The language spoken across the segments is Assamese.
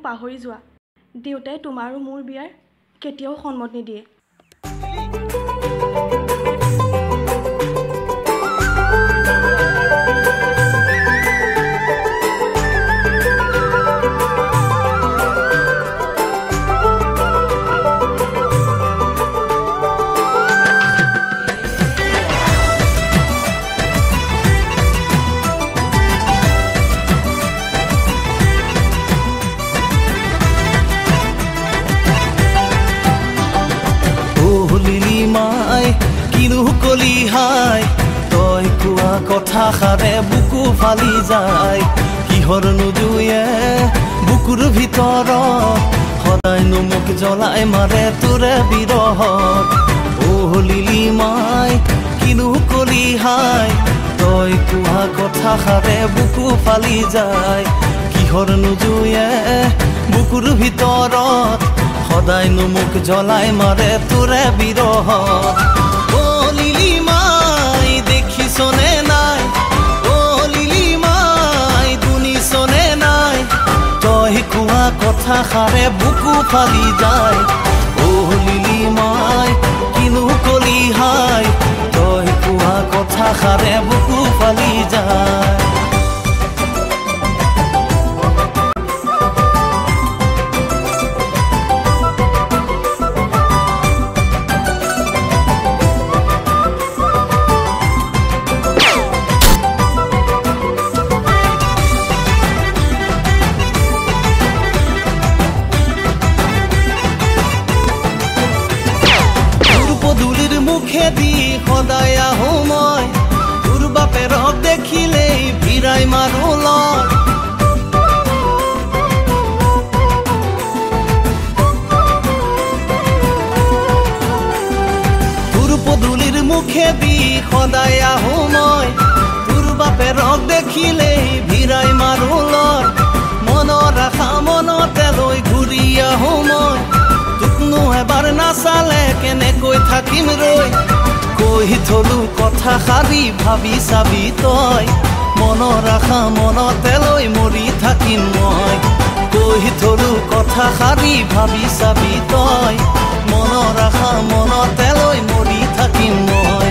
পাহৰি যোৱা দেউতাই তোমাৰ আৰু মোৰ বিয়াৰ কেতিয়াও সন্মত নিদিয়ে কথা খাৰে বুকু ফালি যায় কিহৰ নুজুয়ে বুকুৰ ভিতৰত সদায় মোক জ্বলাই মাৰে তোৰে বিৰহত ও লিলি মাই কিনো কলি হাই তই কোৱা কথা খাৰে বুকু ফালি যায় কিহৰ নুজুয়ে বুকুৰ ভিতৰত সদায় মোক জ্বলাই মাৰে তোৰে বিৰহত ও লিলি মাই দেখিছনে নাই ও লিলি মাই শুনিছনে নাই তই কোৱা কথা খাৰে বুকু ফালি যায় ও লিলি মাই কিনো কলি হাই তই কোৱা কথা খাৰে বুকু ফালি যায় খেদি সদায় আহো মই তোৰ বাপেৰক দেখিলেই ভিৰাই মাৰো লয় তোৰ পদূলিৰ মুখেদি সদায় আহো মই তোৰ বাপেৰক দেখিলেই ভিৰাই মাৰো লয় মনৰ আশা মনতে লৈ ঘূৰি আহো মই তোকনো এবাৰ নাচালে কেনেকৈ থাকিম ৰৈ কৈ থলো কথা সাৰি ভাবি চাবি তই মনৰ আশা মনতে লৈ মৰি থাকিম মই কৈ থলো কথা সাৰি ভাবি চাবি তই মনৰ আশা মনতে লৈ মৰি থাকিম মই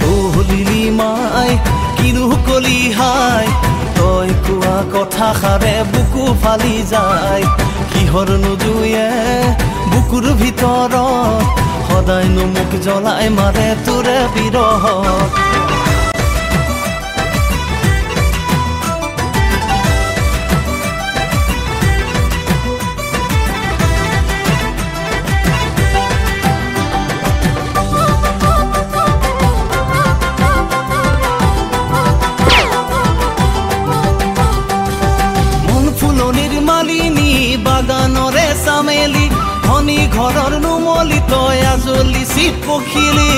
ও লিলি মাই কিনো কলি হাই তই কোৱা কথা খাৰে বুকু ফালি যায় কিহৰ নুজুয়ে বুকুৰ ভিতৰত সদায় মোক জ্বলাই মাৰে তোৰে বিৰহত মন ফুলনিৰ মালিনী বাগানৰে চামেলি ধনী ঘৰৰ নুমলি তই আজলি চিত পখিলি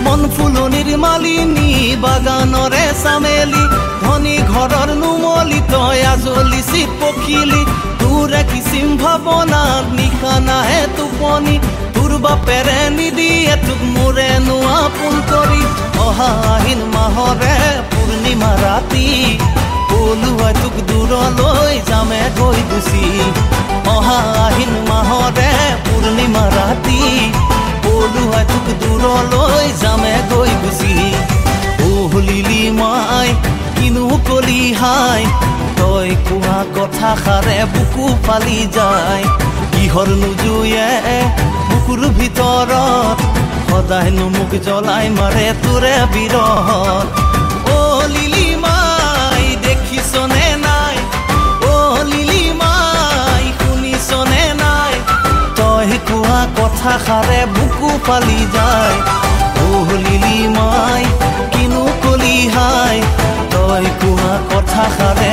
মন ফুলনিৰ মালিনী বাগানৰে চামেলি ধনী ঘৰৰ নুমলি তই আজলি চিত পখিলি তোৰে কিচিম ভাৱনাৰ নিশা নাহে টোপনি তোৰ বাপেৰে নিদিয়ে তোক মোৰে নোৱা পোন কৰি অহা আহিন মাহৰে পূৰ্ণিমা ৰাতি ওলোৱাই তোক দূৰলৈ যামে গৈ গুচি অহা আহিন মাহৰে পূৰ্ণিমা ৰাতি ওলোৱাই তোক দূৰলৈ যামে গৈ গুচি ও লিলি মাই কিনো কলি হাই তই কোৱা কথা খাৰে বুকু ফালি যায় কিহৰ নুজুয়ে বুকুৰ ভিতৰত সদায় মোক জ্বলাই মাৰে তোৰে বিৰহত ও লিলি মাই দেখিছনে নাই ও লিলি মাই শুনিছনে নাই তই কোৱা কথা খাৰে বুকু ফালি যায় ও লিলি মাই কিনো কলি হাই তই কোৱা কথা খাৰে